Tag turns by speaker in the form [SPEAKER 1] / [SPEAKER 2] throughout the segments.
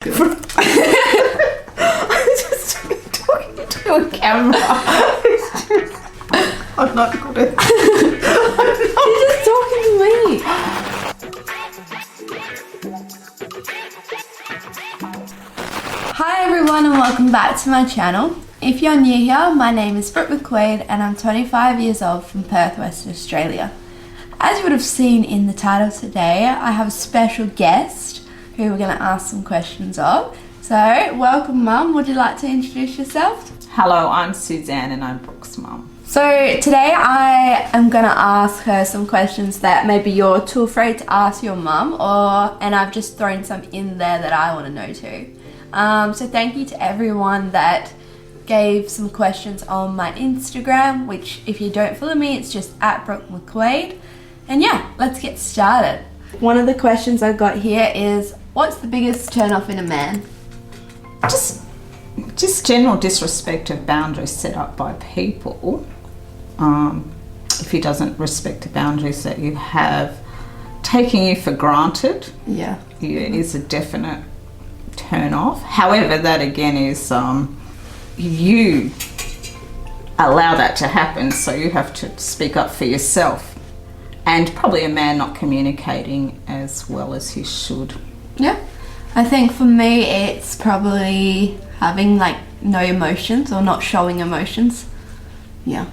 [SPEAKER 1] I'm just talking to a camera. I'm not good at
[SPEAKER 2] You're just talking to me. Hi everyone and welcome back to my channel. If you're new here, my name is Brooke McQuaid and I'm 25 years old from Perth, Western Australia. As you would have seen in the title today, I have a special guest who we're going to ask some questions of. So, welcome Mum, would you like to introduce yourself?
[SPEAKER 1] Hello, I'm Suzanne and I'm Brooke's mum.
[SPEAKER 2] So today I am going to ask her some questions that maybe you're too afraid to ask your mum, and I've just thrown some in there that I want to know too. So thank you to everyone that gave some questions on my Instagram, which if you don't follow me, it's just at Brooke McQuaid. And yeah, let's get started. One of the questions I've got here is, what's the biggest turn off in a man?
[SPEAKER 1] Just general disrespect of boundaries set up by people. If he doesn't respect the boundaries that you have, taking you for granted, is a definite turn off. However, that again is you allow that to happen, so you have to speak up for yourself. And probably a man not communicating as well as he should.
[SPEAKER 2] Yeah, I think for me it's probably having like no emotions or not showing emotions. Yeah,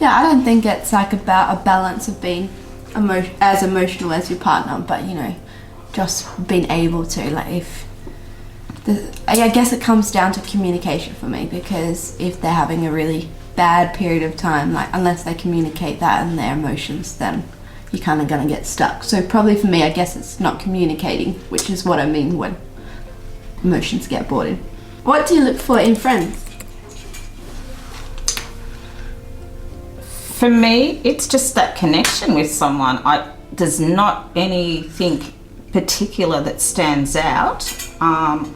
[SPEAKER 2] I don't think it's like about a balance of being as emotional as your partner, but you know, just being able to, like, I guess it comes down to communication for me, because if they're having a really bad period of time, like unless they communicate that and their emotions, then you're kind of going to get stuck. So probably for me, I guess it's not communicating, which is what I mean when emotions get brought in. What do you look for in friends?
[SPEAKER 1] For me, it's just that connection with someone. There's not anything particular that stands out. I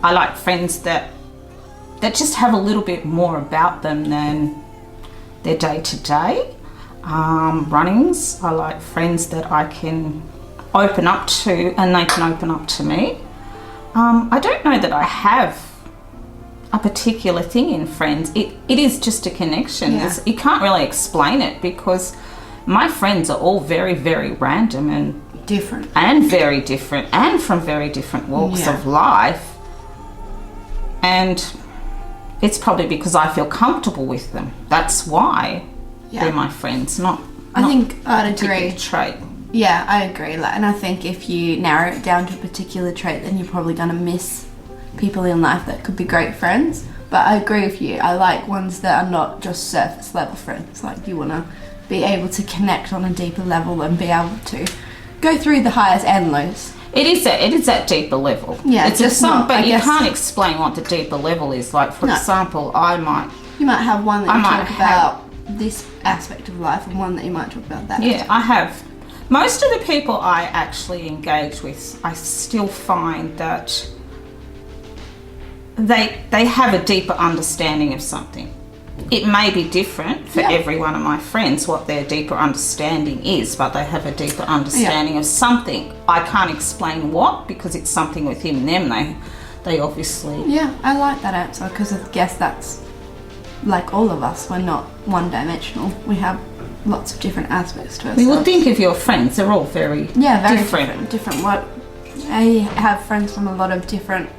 [SPEAKER 1] like friends that just have a little bit more about them than their day-to-day runnings. I like friends that I can open up to and they can open up to me. I don't know that I have a particular thing in friends. It is just a connection. You can't really explain it, because my friends are all very, very random and
[SPEAKER 2] different
[SPEAKER 1] and very different and from very different walks of life. And it's probably because I feel comfortable with them. That's why they're my friends,
[SPEAKER 2] I think I'd agree.
[SPEAKER 1] Trait.
[SPEAKER 2] Yeah, I agree. And I think if you narrow it down to a particular trait, then you're probably going to miss people in life that could be great friends. But I agree with you. I like ones that are not just surface level friends. Like, you want to be able to connect on a deeper level and be able to go through the highs and lows.
[SPEAKER 1] It is that deeper level.
[SPEAKER 2] Yeah,
[SPEAKER 1] it's just but you can't explain what the deeper level is. Like, for example,
[SPEAKER 2] you might have one that you talk about this aspect of life, and one that you might talk about that.
[SPEAKER 1] Yeah, I have. Most of the people I actually engage with, I still find that they have a deeper understanding of something. It may be different for every one of my friends what their deeper understanding is, but they have a deeper understanding of something. I can't explain what, because it's something within them. They obviously...
[SPEAKER 2] Yeah, I like that answer, because I guess that's like all of us. We're not one-dimensional. We have lots of different aspects to ourselves.
[SPEAKER 1] You would think of your friends, they're all very different.
[SPEAKER 2] I have friends from a lot of different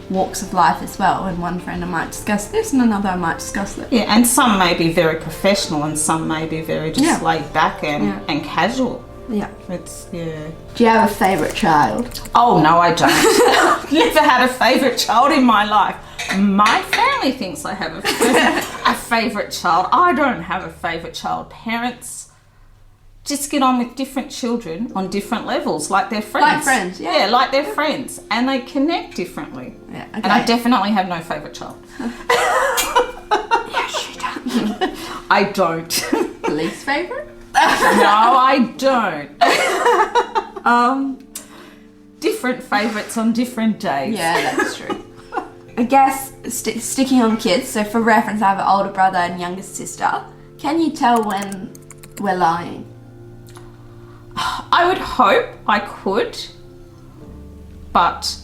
[SPEAKER 2] walks of life as well, and one friend I might discuss this and another I might discuss that.
[SPEAKER 1] Yeah, and some may be very professional and some may be very just laid back and casual.
[SPEAKER 2] Yeah.
[SPEAKER 1] Do
[SPEAKER 2] you have a favourite child?
[SPEAKER 1] Oh no, I don't. Never had a favourite child in my life. My family thinks I have a favourite child. I don't have a favourite child. Parents just get on with different children on different levels, like their friends.
[SPEAKER 2] Like friends,
[SPEAKER 1] yeah, like their friends, and they connect differently.
[SPEAKER 2] Yeah, okay.
[SPEAKER 1] And I definitely have no favourite child.
[SPEAKER 2] Yes, you don't.
[SPEAKER 1] I don't.
[SPEAKER 2] Least favourite?
[SPEAKER 1] No, I don't. Different favourites on different days.
[SPEAKER 2] Yeah, that's true. I guess sticking on kids, so for reference, I have an older brother and younger sister. Can you tell when we're lying?
[SPEAKER 1] I would hope I could, but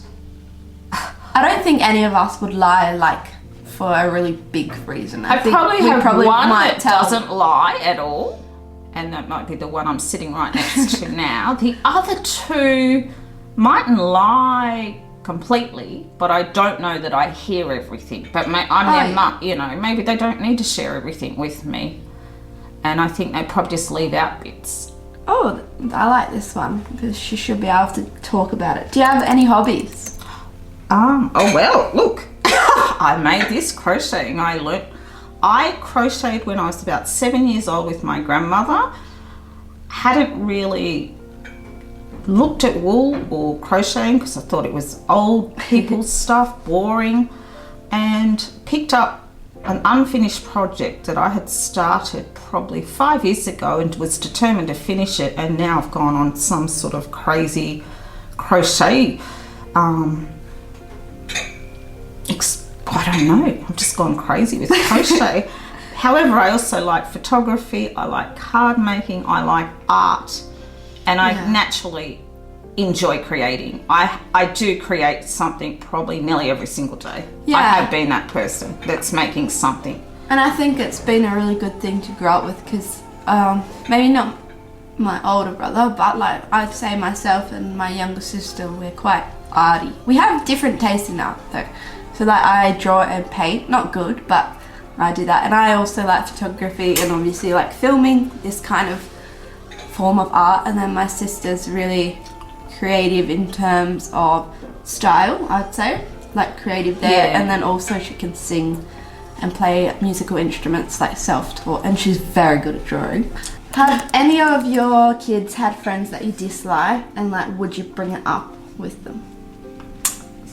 [SPEAKER 2] I don't think any of us would lie like for a really big reason.
[SPEAKER 1] I
[SPEAKER 2] think
[SPEAKER 1] probably
[SPEAKER 2] we
[SPEAKER 1] have one that
[SPEAKER 2] tell.
[SPEAKER 1] doesn't lie at all, and that might be the one I'm sitting right next to now. The other two mightn't lie completely, but I don't know that I hear everything. But I'm their mum, you know, maybe they don't need to share everything with me, and I think they probably just leave out bits.
[SPEAKER 2] Oh, I like this one because she should be able to talk about it. Do you have any hobbies?
[SPEAKER 1] Oh well, look, I made this crocheting. I crocheted when I was about 7 years old with my grandmother. Hadn't really looked at wool or crocheting because I thought it was old people's stuff, boring, and picked up an unfinished project that I had started probably 5 years ago and was determined to finish it, and now I've gone on some sort of crazy crochet I don't know, I've just gone crazy with crochet. However, I also like photography, I like card making, I like art, and I naturally enjoy creating. I do create something probably nearly every single day. I have been that person that's making something.
[SPEAKER 2] And I think it's been a really good thing to grow up with because maybe not my older brother, but like I'd say myself and my younger sister, we're quite arty. We have different tastes in art though. So like I draw and paint, not good, but I do that. And I also like photography and obviously like filming, this kind of form of art. And then my sister's really creative in terms of style, I'd say, like creative there. And then also she can sing and play musical instruments, like self-taught, and she's very good at drawing. Have any of your kids had friends that you dislike, and like would you bring it up with them?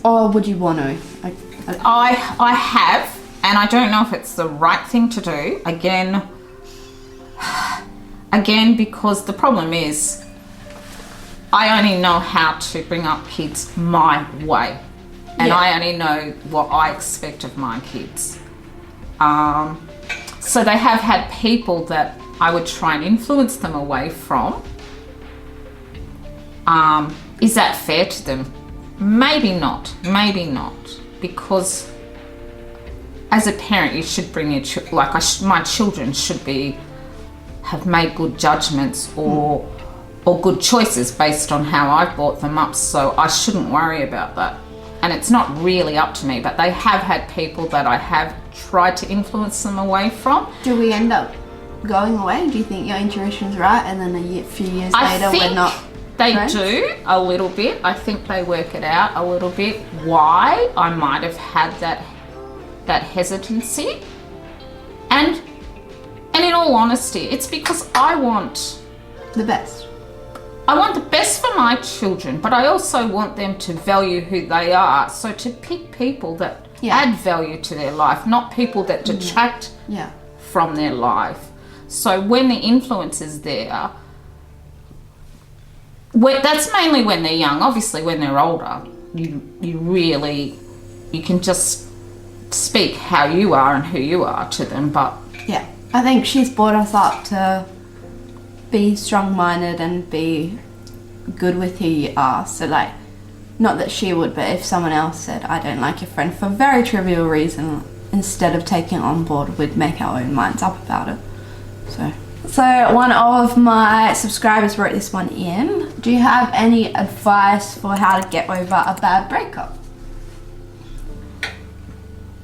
[SPEAKER 2] Or would you want to?
[SPEAKER 1] I have, and I don't know if it's the right thing to do. Again, because the problem is I only know how to bring up kids my way, and I only know what I expect of my kids. So they have had people that I would try and influence them away from. Is that fair to them? Maybe not, because as a parent you should bring your my children should have made good judgments or good choices based on how I've brought them up, so I shouldn't worry about that. And it's not really up to me, but they have had people that I have tried to influence them away from.
[SPEAKER 2] Do we end up going away? Do you think your intuition's right, and then a few years later we're not?
[SPEAKER 1] They do a little bit. I think they work it out a little bit why I might have had that hesitancy. And in all honesty, it's because I want
[SPEAKER 2] the best.
[SPEAKER 1] I want the best for my children, but I also want them to value who they are. So to pick people that add value to their life, not people that detract from their life. So when the influence is there, that's mainly when they're young. Obviously, when they're older, you can just speak how you are and who you are to them. But
[SPEAKER 2] yeah, I think she's brought us up to be strong-minded and be good with who you are. So like, not that she would, but if someone else said, I don't like your friend for a very trivial reason, instead of taking it on board, we'd make our own minds up about it. So one of my subscribers wrote this one in. Do you have any advice for how to get over a bad breakup?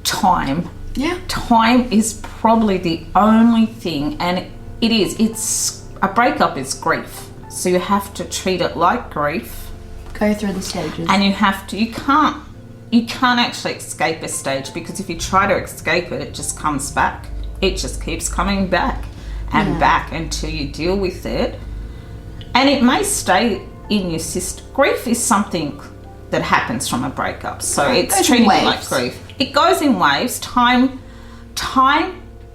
[SPEAKER 1] Time.
[SPEAKER 2] Yeah.
[SPEAKER 1] Time is probably the only thing, and it's a breakup is grief. So you have to treat it like grief.
[SPEAKER 2] Go through the stages. And
[SPEAKER 1] you can't actually escape a stage, because if you try to escape it, it just comes back. It just keeps coming back and back until you deal with it. And it may stay in your system. Grief is something that happens from a breakup. So it's treating it like grief. It goes in waves. Time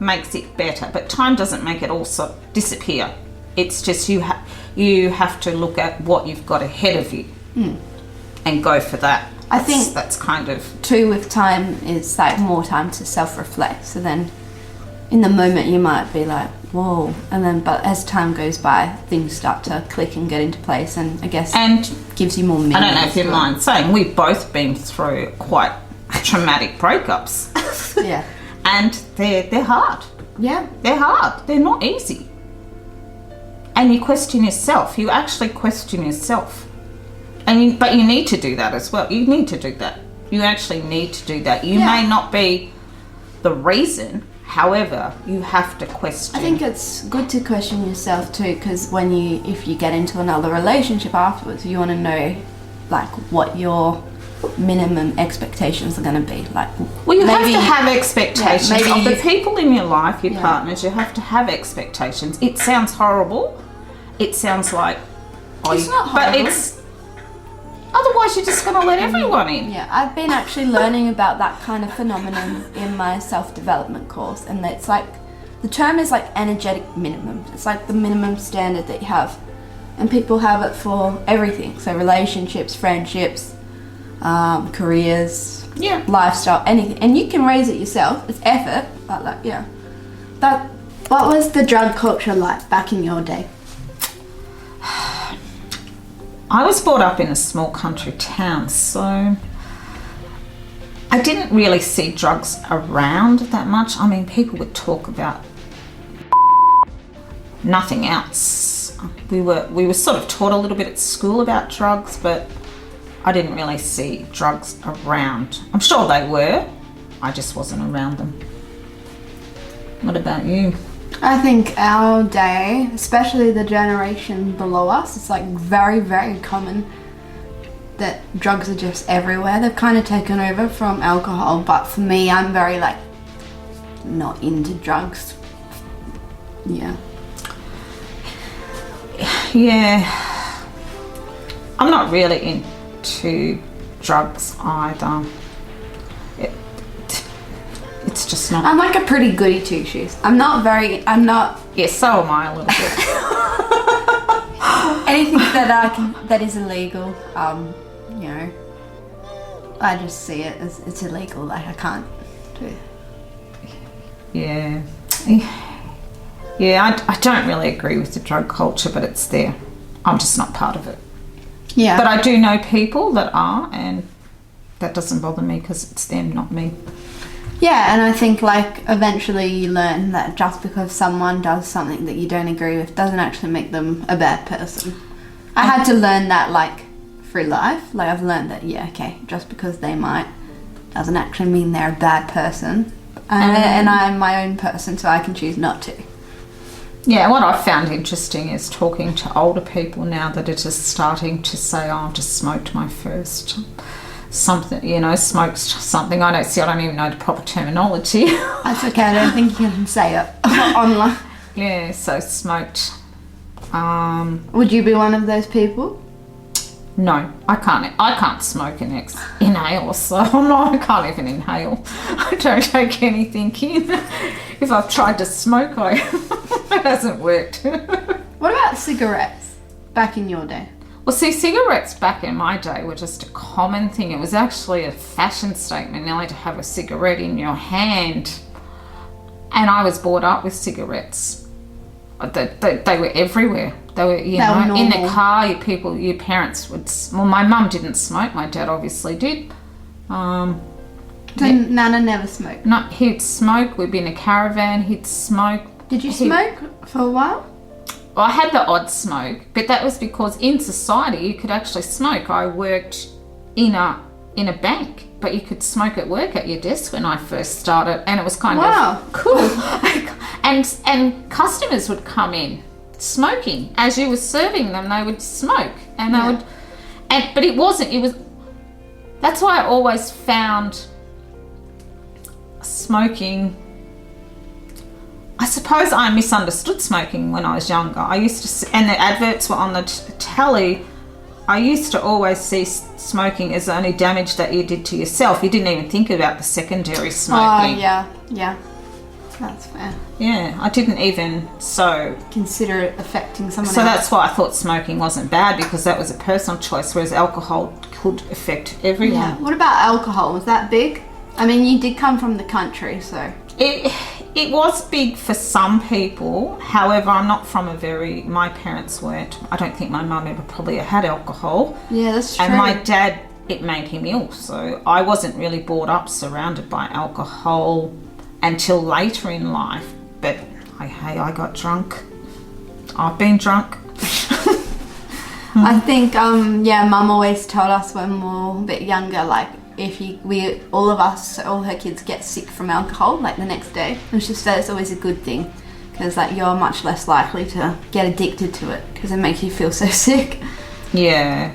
[SPEAKER 1] makes it better, but time doesn't make it also disappear. It's just you have to look at what you've got ahead of you and go for that.
[SPEAKER 2] I think
[SPEAKER 1] that's kind of
[SPEAKER 2] too with time is like more time to self-reflect. So then in the moment you might be like, whoa, and then but as time goes by, things start to click and get into place, and I guess
[SPEAKER 1] and
[SPEAKER 2] gives you more meaning.
[SPEAKER 1] I don't know if you mind saying, we've both been through quite traumatic breakups.
[SPEAKER 2] Yeah.
[SPEAKER 1] And they're hard.
[SPEAKER 2] Yeah.
[SPEAKER 1] They're hard. They're not easy. And you question yourself. You actually question yourself. But you need to do that as well. You need to do that. You actually need to do that. You may not be the reason, however, you have to question.
[SPEAKER 2] I think it's good to question yourself too, because if you get into another relationship afterwards, you want to know like what your minimum expectations are going to be. Like,
[SPEAKER 1] well, you have to have expectations of the people in your life, your
[SPEAKER 2] Yeah.
[SPEAKER 1] partners. You have to have expectations. It sounds horrible. It sounds like
[SPEAKER 2] It's not horrible.
[SPEAKER 1] but it's otherwise you're just going to let everyone in.
[SPEAKER 2] Yeah, I've been actually learning about that kind of phenomenon in my self-development course, and it's like the term is like energetic minimum. It's like the minimum standard that you have, and people have it for everything. So relationships, friendships, careers, lifestyle, anything, and you can raise it yourself. It's effort, but like what was the drug culture like back in your day?
[SPEAKER 1] I was brought up in a small country town, so I didn't really see drugs around that much. I mean, people would talk about nothing else. We were sort of taught a little bit at school about drugs, but I didn't really see drugs around. I'm sure they were. I just wasn't around them. What about you?
[SPEAKER 2] I think our day, especially the generation below us, it's like very, very common that drugs are just everywhere. They've kind of taken over from alcohol, but for me, I'm very like not into drugs. Yeah.
[SPEAKER 1] Yeah. I'm not really into drugs either. It's just not.
[SPEAKER 2] I'm like a pretty goody two shoes. I'm not.
[SPEAKER 1] Yeah, so am I a little bit.
[SPEAKER 2] Anything that is illegal, you know, I just see it as it's illegal. Like I can't do it.
[SPEAKER 1] Yeah. Yeah, I don't really agree with the drug culture, but it's there. I'm just not part of it.
[SPEAKER 2] Yeah.
[SPEAKER 1] But I do know people that are, and that doesn't bother me because it's them, not me.
[SPEAKER 2] Yeah, and I think like eventually you learn that just because someone does something that you don't agree with doesn't actually make them a bad person. I had to learn that like through life. Like I've learned that just because they might doesn't actually mean they're a bad person. And I'm my own person, so I can choose not to.
[SPEAKER 1] Yeah, what I found interesting is talking to older people now that are just starting to say, oh, I've just smoked my first something, smoked something. I don't even know the proper terminology.
[SPEAKER 2] That's okay, I don't think you can say it online.
[SPEAKER 1] Yeah, so smoked.
[SPEAKER 2] Would you be one of those people?
[SPEAKER 1] No, I can't smoke and inhale, so no, I can't even inhale. I don't take anything in. If I've tried to smoke, it hasn't worked.
[SPEAKER 2] What about cigarettes back in your day?
[SPEAKER 1] Well, see, cigarettes back in my day were just a common thing. It was actually a fashion statement nearly to have a cigarette in your hand. And I was brought up with cigarettes. They were everywhere. They were, in the car. Your parents would. Well, my mum didn't smoke. My dad obviously did.
[SPEAKER 2] So Nana never smoked?
[SPEAKER 1] No, he'd smoke. We'd be in a caravan. He'd smoke.
[SPEAKER 2] Did you smoke for a while?
[SPEAKER 1] Well, I had the odd smoke, but that was because in society you could actually smoke. I worked in a bank, but you could smoke at work at your desk when I first started, and it was kind of cool. And customers would come in smoking as you were serving them. They would smoke, and they would, but it wasn't. It was. That's why I always found smoking. I suppose I misunderstood smoking when I was younger. I used to, and the adverts were on the telly. I used to always see smoking as the only damage that you did to yourself. You didn't even think about the secondary smoking.
[SPEAKER 2] Oh, yeah. That's fair.
[SPEAKER 1] Yeah, I didn't even
[SPEAKER 2] consider it affecting someone else.
[SPEAKER 1] So that's why I thought smoking wasn't bad, because that was a personal choice, whereas alcohol could affect everyone.
[SPEAKER 2] Yeah. What about alcohol? Was that big? I mean, you did come from the country, so...
[SPEAKER 1] It was big for some people. However, I'm not from my parents weren't. I don't think my mum ever probably had alcohol.
[SPEAKER 2] Yeah, that's true.
[SPEAKER 1] And my dad, it made him ill. So I wasn't really brought up surrounded by alcohol until later in life. But I got drunk. I've been drunk.
[SPEAKER 2] I think, Mum always told us when we were a bit younger, like, if all her kids get sick from alcohol, like the next day, and she said it's always a good thing, because like you're much less likely to get addicted to it, because it makes you feel so sick.
[SPEAKER 1] Yeah.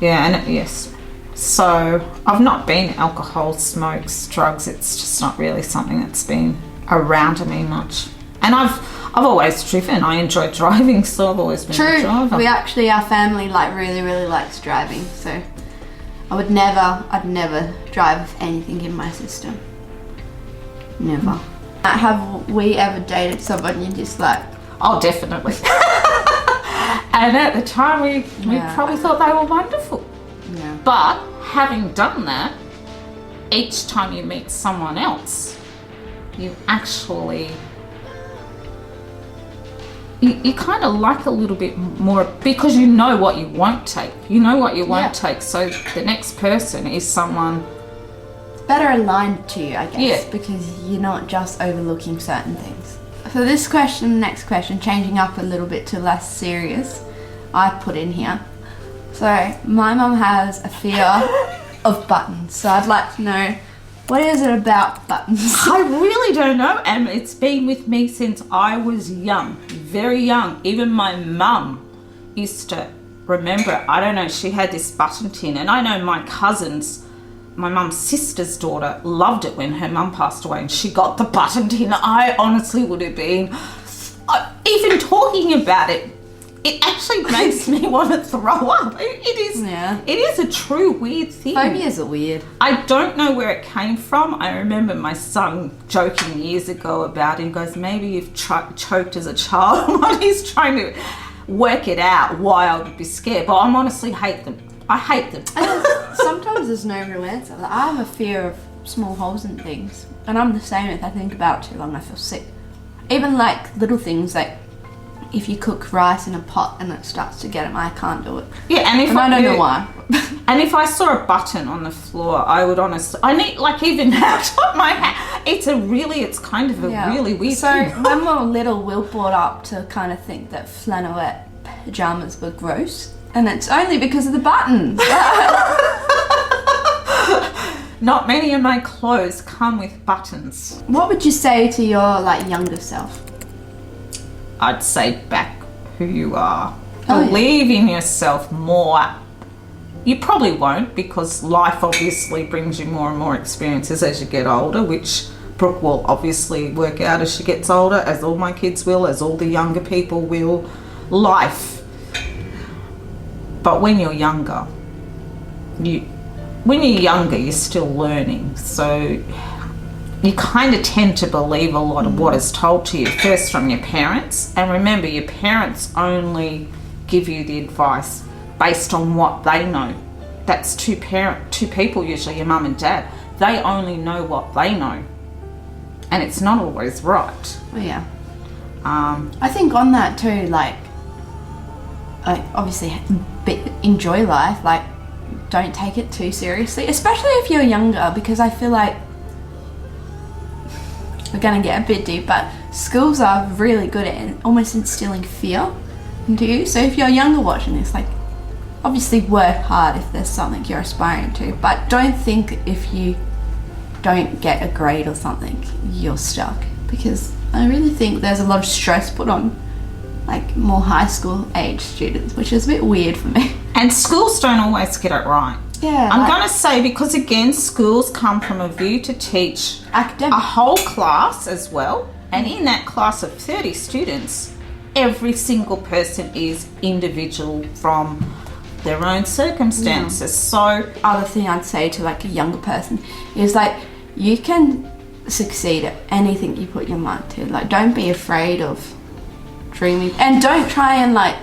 [SPEAKER 1] Yes. So I've not been alcohol, smokes, drugs. It's just not really something that's been around me much. And I've always driven. I enjoy driving, so I've always been a driver.
[SPEAKER 2] Our family like really, really likes driving, so I'd never drive anything in my system. Never. Have we ever dated someone you dislike?
[SPEAKER 1] Oh, definitely. And at the time, we probably thought they were wonderful.
[SPEAKER 2] Yeah.
[SPEAKER 1] But having done that, each time you meet someone else, you actually... You kind of like a little bit more because you know what you won't take. You know what you won't take. So the next person is someone
[SPEAKER 2] better aligned to you, I guess.
[SPEAKER 1] Yeah.
[SPEAKER 2] Because you're not just overlooking certain things. For this next question, changing up a little bit to less serious, I put in here. So my mum has a fear of buttons. So I'd like to know, what is it about buttons?
[SPEAKER 1] I really don't know, and it's been with me since I was young, very young. Even my mum used to remember it. I don't know, she had this button tin, and I know my mum's sister's daughter loved it when her mum passed away and she got the button tin. I honestly would have been, even talking about it, it actually makes me want to throw up. It is a true weird thing.
[SPEAKER 2] Phobias are weird.
[SPEAKER 1] I don't know where it came from. I remember my son joking years ago about it. He goes, maybe you've choked as a child. He's trying to work it out why I would be scared. But I honestly hate them. I hate them.
[SPEAKER 2] Sometimes there's no real answer. Like, I have a fear of small holes in things. And I'm the same. If I think about it too long, I feel sick. Even like little things like, if you cook rice in a pot and it starts to get it, I can't do it.
[SPEAKER 1] Yeah, and
[SPEAKER 2] I don't know why.
[SPEAKER 1] And if I saw a button on the floor, I would honestly, I need, like, even now, top my hat, it's kind of a really weird thing.
[SPEAKER 2] So when we were little, we were brought up to kind of think that flannelette pajamas were gross, and it's only because of the buttons.
[SPEAKER 1] Not many of my clothes come with buttons.
[SPEAKER 2] What would you say to your like younger self?
[SPEAKER 1] I'd say back who you are. Believe in yourself more. You probably won't, because life obviously brings you more and more experiences as you get older, which Brooke will obviously work out as she gets older, as all my kids will, as all the younger people will. Life. But when you're younger, you're still learning. So you kind of tend to believe a lot of what is told to you, first from your parents. And remember, your parents only give you the advice based on what they know. That's two people, usually your mum and dad. They only know what they know. And it's not always right.
[SPEAKER 2] Oh, yeah. I think on that too, like obviously enjoy life, like don't take it too seriously, especially if you're younger, because I feel like we're gonna get a bit deep, but schools are really good at almost instilling fear into you. So if you're younger watching this, like obviously work hard if there's something you're aspiring to, but don't think if you don't get a grade or something you're stuck, because I really think there's a lot of stress put on like more high school age students, which is a bit weird for me.
[SPEAKER 1] And schools don't always get it right.
[SPEAKER 2] Yeah,
[SPEAKER 1] I'm going to say, because again, schools come from a view to teach
[SPEAKER 2] academic,
[SPEAKER 1] a whole class as well. And in that class of 30 students, every single person is individual from their own circumstances. Yeah. So
[SPEAKER 2] other thing I'd say to like a younger person is like, you can succeed at anything you put your mind to. Like, don't be afraid of dreaming, and don't try and like,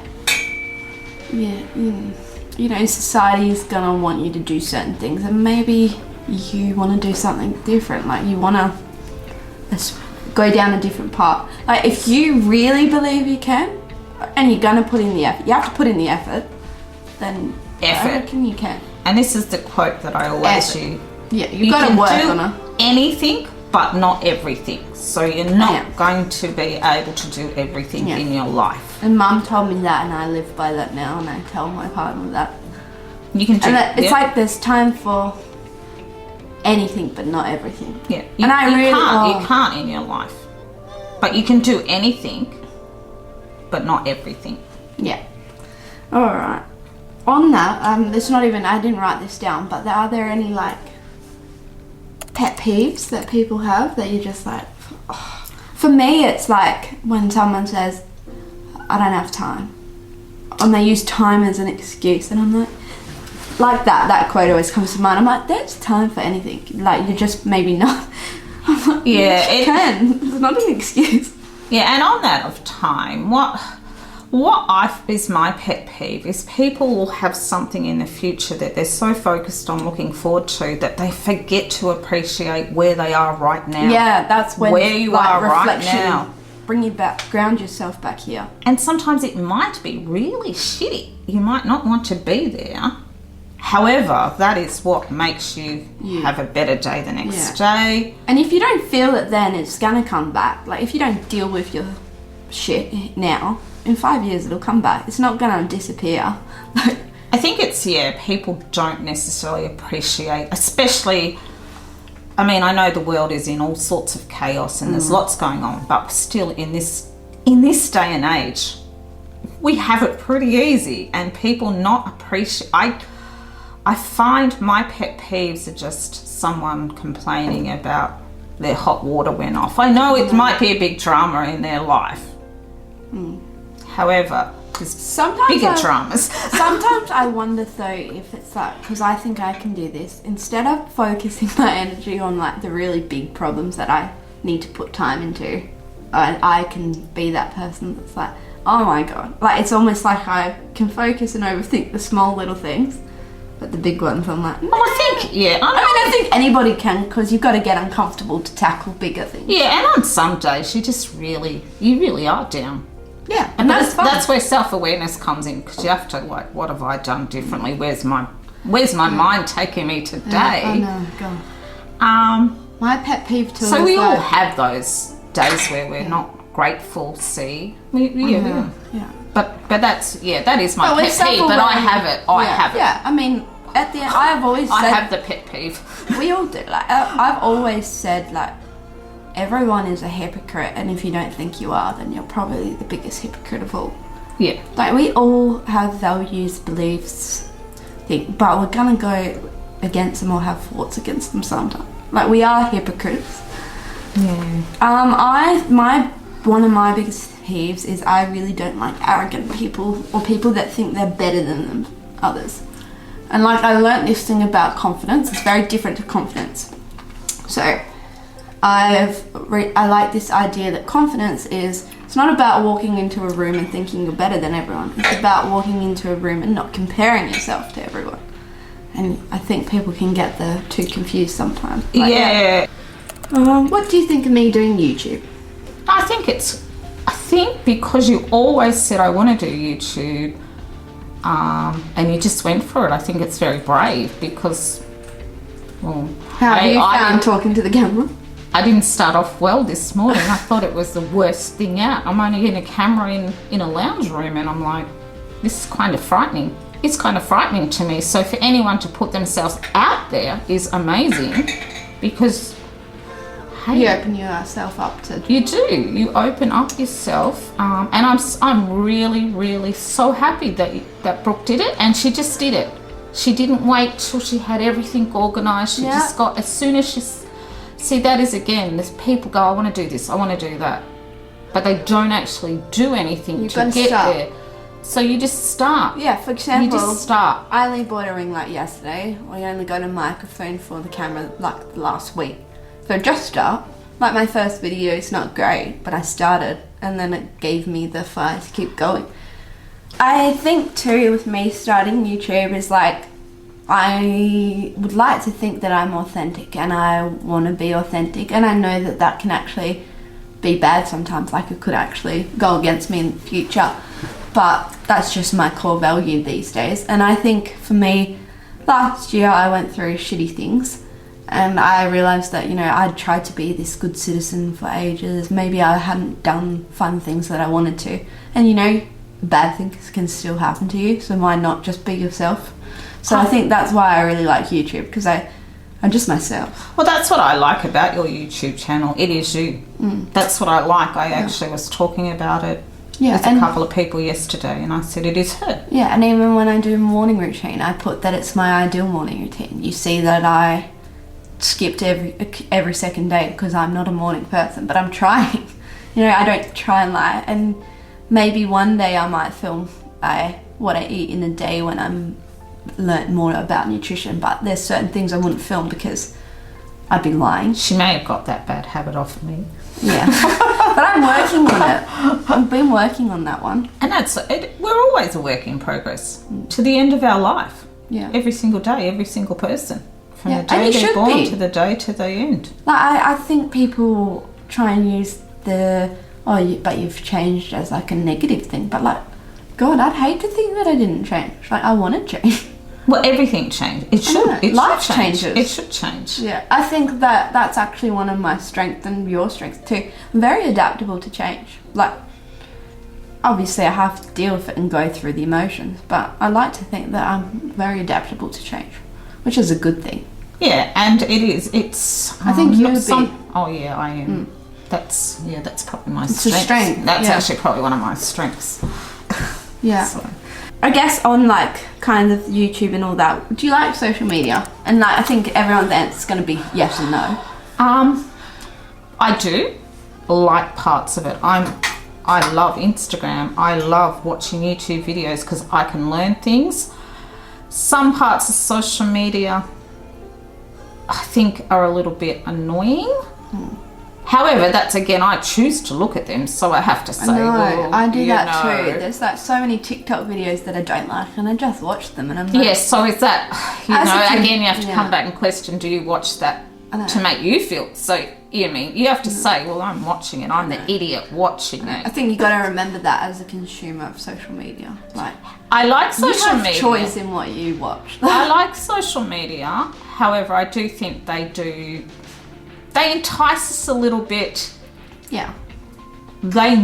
[SPEAKER 2] society is gonna want you to do certain things, and maybe you want to do something different. Like, you want to let's go down a different path. Like, if you really believe you can, and you're gonna put in the effort, you have to put in the effort, then I reckon you can.
[SPEAKER 1] And this is the quote that I always use.
[SPEAKER 2] Yeah, you've got to work on it.
[SPEAKER 1] Anything, but not everything. So you're not going to be able to do everything in your life.
[SPEAKER 2] And Mum told me that, and I live by that now, and I tell my partner that.
[SPEAKER 1] You can do
[SPEAKER 2] it's like there's time for anything, but not everything.
[SPEAKER 1] Yeah,
[SPEAKER 2] you
[SPEAKER 1] can't in your life, but you can do anything, but not everything.
[SPEAKER 2] Yeah. All right. On that, it's not even. I didn't write this down, but are there any like pet peeves that people have that you're just like? Oh. For me, it's like when someone says, "I don't have time," and they use time as an excuse, and I'm like that quote always comes to mind. I'm like, there's time for anything. Like, you're just maybe not. I'm like,
[SPEAKER 1] yeah,
[SPEAKER 2] it can. It's not an excuse.
[SPEAKER 1] Yeah, and on that of time, what is my pet peeve is people will have something in the future that they're so focused on looking forward to that they forget to appreciate where they are right now.
[SPEAKER 2] Yeah, that's when
[SPEAKER 1] where you are right now.
[SPEAKER 2] Bring you back, ground yourself back here.
[SPEAKER 1] And sometimes it might be really shitty. You might not want to be there. However, that is what makes you have a better day the next day.
[SPEAKER 2] And if you don't feel it then, it's going to come back. Like, if you don't deal with your shit now, in 5 years it'll come back. It's not going to disappear.
[SPEAKER 1] I think it's, people don't necessarily appreciate, especially, I mean, I know the world is in all sorts of chaos and there's lots going on, but still in this day and age, we have it pretty easy, and people not appreciate. I find my pet peeves are just someone complaining about their hot water went off. I know it might be a big drama in their life. However, there's bigger dramas.
[SPEAKER 2] Sometimes I wonder though if it's like, because I think I can do this, instead of focusing my energy on like the really big problems that I need to put time into, I can be that person that's like, oh my god. Like, it's almost like I can focus and overthink the small little things. But the big ones, I'm like, I think anybody can, because you've got to get uncomfortable to tackle bigger things.
[SPEAKER 1] Yeah, and on some days you really are down.
[SPEAKER 2] Yeah,
[SPEAKER 1] and that's where self-awareness comes in, because you have to, like, what have I done differently? Where's my mind taking me today?
[SPEAKER 2] I know, God. My pet peeve too.
[SPEAKER 1] So we all have those days where we're not grateful. Yeah. But that is my pet peeve. But I have it. I have it.
[SPEAKER 2] Yeah, I mean, at the end, I
[SPEAKER 1] have the pet peeve.
[SPEAKER 2] We all do. Like, I've always said, like, everyone is a hypocrite, and if you don't think you are, then you're probably the biggest hypocrite of all.
[SPEAKER 1] Yeah.
[SPEAKER 2] Like, we all have values, beliefs, but we're gonna go against them or have thoughts against them sometimes. Like, we are hypocrites.
[SPEAKER 1] Yeah.
[SPEAKER 2] One of my biggest peeves is I really don't like arrogant people, or people that think they're better than others. And like, I learnt this thing about confidence. It's very different to confidence. So I like this idea that confidence is, it's not about walking into a room and thinking you're better than everyone. It's about walking into a room and not comparing yourself to everyone. And I think people can get the two confused sometimes.
[SPEAKER 1] Like,
[SPEAKER 2] what do you think of me doing YouTube?
[SPEAKER 1] I think because you always said I want to do YouTube, and you just went for it. I think it's very brave, because, well,
[SPEAKER 2] how have you found talking to the camera?
[SPEAKER 1] I didn't start off well this morning. I thought it was the worst thing out. I'm only in a camera in a lounge room, and I'm like, this is kind of frightening. It's kind of frightening to me. So for anyone to put themselves out there is amazing, because
[SPEAKER 2] you open yourself up to.
[SPEAKER 1] You do. You open up yourself, and I'm really, really so happy that Brooke did it, and she just did it. She didn't wait till she had everything organised. She just got, as soon as she. See, that is, again, there's people go, I want to do this, I want to do that, but they don't actually do anything to get there. So you just start.
[SPEAKER 2] Yeah, for example,
[SPEAKER 1] you just start.
[SPEAKER 2] I only bought a ring light yesterday. I only got a microphone for the camera like last week. So just start. Like, my first video is not great, but I started, and then it gave me the fire to keep going. I think too, with me starting YouTube, is like, I would like to think that I'm authentic, and I want to be authentic, and I know that that can actually be bad sometimes, like it could actually go against me in the future, but that's just my core value these days. And I think for me, last year I went through shitty things, and I realised that, you know, I'd tried to be this good citizen for ages. Maybe I hadn't done fun things that I wanted to, and you know, bad things can still happen to you, so why not just be yourself? So I think that's why I really like YouTube, because I'm just myself.
[SPEAKER 1] Well, that's what I like about your YouTube channel. It is you. That's what I like. I actually was talking about it with a couple of people yesterday, and I said it is her.
[SPEAKER 2] Yeah, and even when I do morning routine, I put that it's my ideal morning routine. You see that I skipped every second day because I'm not a morning person, but I'm trying. You know, I don't try and lie. And maybe one day I might film what I eat in a day when I'm learnt more about nutrition, but there's certain things I wouldn't film because I'd be lying.
[SPEAKER 1] She may have got that bad habit off of me.
[SPEAKER 2] Yeah. But I'm working on it. I've been working on that one.
[SPEAKER 1] And that's it. We're always a work in progress to the end of our life.
[SPEAKER 2] Yeah.
[SPEAKER 1] Every single day, every single person. From
[SPEAKER 2] Yeah,
[SPEAKER 1] the day
[SPEAKER 2] and you
[SPEAKER 1] they're
[SPEAKER 2] should
[SPEAKER 1] born
[SPEAKER 2] be.
[SPEAKER 1] to the day to the end.
[SPEAKER 2] Like I think people try and use but you've changed as like a negative thing. But like, God, I'd hate to think that I didn't change. Like, I want to change.
[SPEAKER 1] Well, everything changed. It should. It
[SPEAKER 2] Life
[SPEAKER 1] should change.
[SPEAKER 2] changes.
[SPEAKER 1] It should change.
[SPEAKER 2] Yeah, I think that that's actually one of my strengths and your strengths too. I'm very adaptable to change. Like, obviously I have to deal with it and go through the emotions, but I like to think that I'm very adaptable to change, which is a good thing.
[SPEAKER 1] Yeah, and it is. It's.
[SPEAKER 2] I think you would be.
[SPEAKER 1] Oh yeah, I am. That's probably my
[SPEAKER 2] It's
[SPEAKER 1] strength.
[SPEAKER 2] a strength.
[SPEAKER 1] That's
[SPEAKER 2] yeah.
[SPEAKER 1] actually probably one of my strengths.
[SPEAKER 2] Yeah.
[SPEAKER 1] So.
[SPEAKER 2] I guess on like kind of YouTube and all that, do you like social media? And like, I think everyone's answer is going to be yes and no.
[SPEAKER 1] I do like parts of it. I love Instagram. I love watching YouTube videos because I can learn things. Some parts of social media I think are a little bit annoying. However, that's again, I choose to look at them, so I have to say, well,
[SPEAKER 2] I do that
[SPEAKER 1] know.
[SPEAKER 2] too. There's like so many TikTok videos that I don't like, and I just watch them, and I'm like,
[SPEAKER 1] Yes, so is that, again, you have to
[SPEAKER 2] yeah.
[SPEAKER 1] come back and question, do you watch that to make you feel, so, you mean, you have to say, well, I'm watching it, I'm the idiot watching
[SPEAKER 2] I
[SPEAKER 1] it.
[SPEAKER 2] think you got to remember that as a consumer of social media. Like,
[SPEAKER 1] I like
[SPEAKER 2] you
[SPEAKER 1] social
[SPEAKER 2] have
[SPEAKER 1] media.
[SPEAKER 2] choice in what you watch.
[SPEAKER 1] I like social media, however, I do think they entice us a little bit.
[SPEAKER 2] Yeah.
[SPEAKER 1] They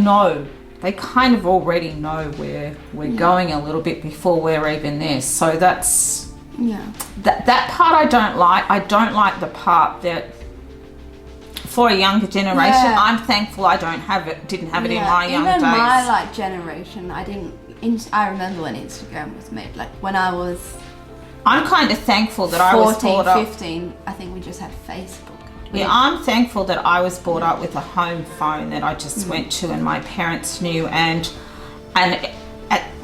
[SPEAKER 1] kind of already know where we're going a little bit before we're even there. So that's that part I don't like. I don't like the part that for a younger generation, I'm thankful I didn't have it in my young days.
[SPEAKER 2] Even my like generation, I remember when Instagram was made. Like when I was
[SPEAKER 1] I'm kind of thankful that
[SPEAKER 2] 14,
[SPEAKER 1] I was brought up.
[SPEAKER 2] 15, I think we just had Facebook.
[SPEAKER 1] Yeah, I'm thankful that I was brought up with a home phone that I just went to and my parents knew, and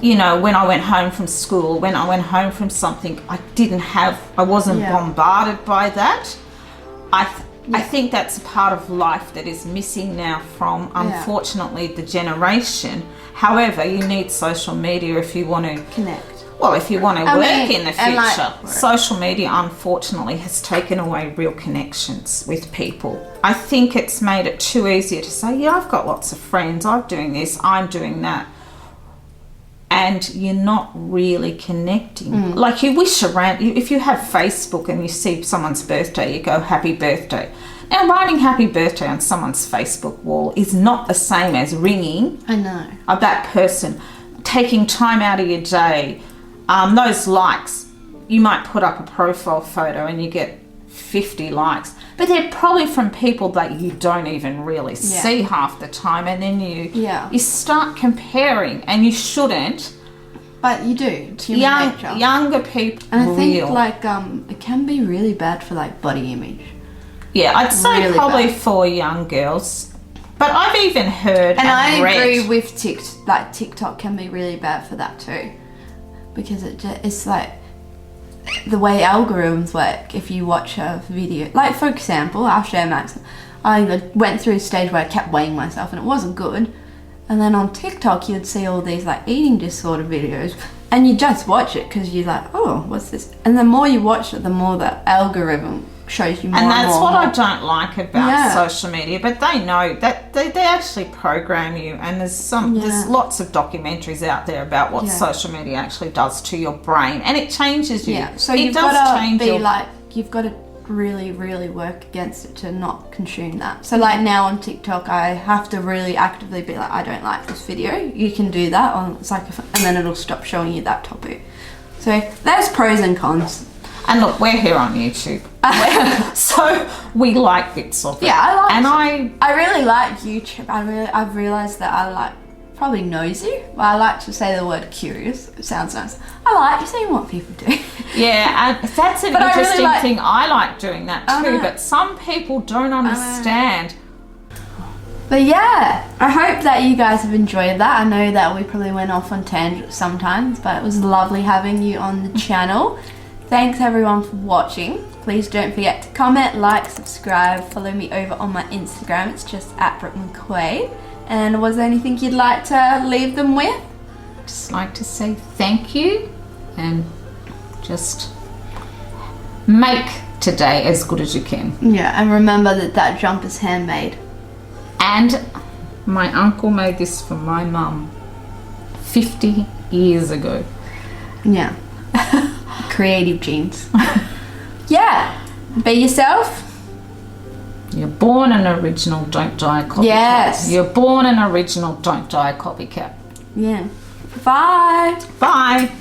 [SPEAKER 1] you know, when I went home from school, when I went home from something, I wasn't bombarded by that. I think that's a part of life that is missing now from, unfortunately, the generation. However, you need social media if you want to
[SPEAKER 2] Connect.
[SPEAKER 1] Well, if you want to work in the future,
[SPEAKER 2] like,
[SPEAKER 1] social media unfortunately has taken away real connections with people. I think it's made it too easy to say, yeah, I've got lots of friends, I'm doing this, I'm doing that. And you're not really connecting. Like you wish around, if you have Facebook and you see someone's birthday, you go, happy birthday. Now, writing happy birthday on someone's Facebook wall is not the same as ringing that person, taking time out of your day. Those likes, you might put up a profile photo and you get 50 likes, but they're probably from people that you don't even really see half the time, and then you start comparing, and you shouldn't.
[SPEAKER 2] But you do. It's human nature.
[SPEAKER 1] Younger people,
[SPEAKER 2] and I think like it can be really bad for like body image.
[SPEAKER 1] Yeah, I'd say
[SPEAKER 2] really
[SPEAKER 1] probably
[SPEAKER 2] bad.
[SPEAKER 1] for young girls. But I've even heard
[SPEAKER 2] and I
[SPEAKER 1] read,
[SPEAKER 2] agree with TikTok can be really bad for that too, because it's like the way algorithms work. If you watch a video, like for example, I'll share Max. I went through a stage where I kept weighing myself and it wasn't good. And then on TikTok, you'd see all these like eating disorder videos, And you just watch it because you're like, oh, what's this? And the more you watch it, the more the algorithm shows you more
[SPEAKER 1] and that's
[SPEAKER 2] more,
[SPEAKER 1] what
[SPEAKER 2] more.
[SPEAKER 1] I don't like about
[SPEAKER 2] Yeah.
[SPEAKER 1] social media. But they know that they actually program you, and there's lots of documentaries out there about what social media actually does to your brain, and it changes you.
[SPEAKER 2] Yeah, so
[SPEAKER 1] it
[SPEAKER 2] you've
[SPEAKER 1] does
[SPEAKER 2] got to
[SPEAKER 1] change
[SPEAKER 2] be
[SPEAKER 1] your
[SPEAKER 2] like, you've got to really, really work against it to not consume that. So like now on TikTok, I have to really actively be like, I don't like this video. You can do that on, it's like, and then it'll stop showing you that topic. So there's pros and cons.
[SPEAKER 1] And look, we're here on YouTube, so we like bits of it.
[SPEAKER 2] Yeah, I like.
[SPEAKER 1] And
[SPEAKER 2] I really like YouTube. I've realised that I like probably nosy. Well, I like to say the word curious. It sounds nice. I like seeing what people do.
[SPEAKER 1] Yeah, and that's an
[SPEAKER 2] But I really
[SPEAKER 1] interesting
[SPEAKER 2] like-
[SPEAKER 1] thing. I like doing that
[SPEAKER 2] I
[SPEAKER 1] too,
[SPEAKER 2] know.
[SPEAKER 1] but some people don't understand.
[SPEAKER 2] But yeah, I hope that you guys have enjoyed that. I know that we probably went off on tangents sometimes, but it was lovely having you on the channel. Thanks everyone for watching. Please don't forget to comment, like, subscribe, follow me over on my Instagram. It's just @BrookeMcQuaid. And was there anything you'd like to leave them with?
[SPEAKER 1] Just like to say thank you, and just make today as good as you can.
[SPEAKER 2] Yeah, and remember that jumper's handmade.
[SPEAKER 1] And my uncle made this for my mum 50 years ago.
[SPEAKER 2] Yeah. Creative genes. Yeah. Be yourself.
[SPEAKER 1] You're born an original, don't die a copycat.
[SPEAKER 2] Yes.
[SPEAKER 1] You're born an original, don't die a copycat.
[SPEAKER 2] Yeah. Bye.
[SPEAKER 1] Bye.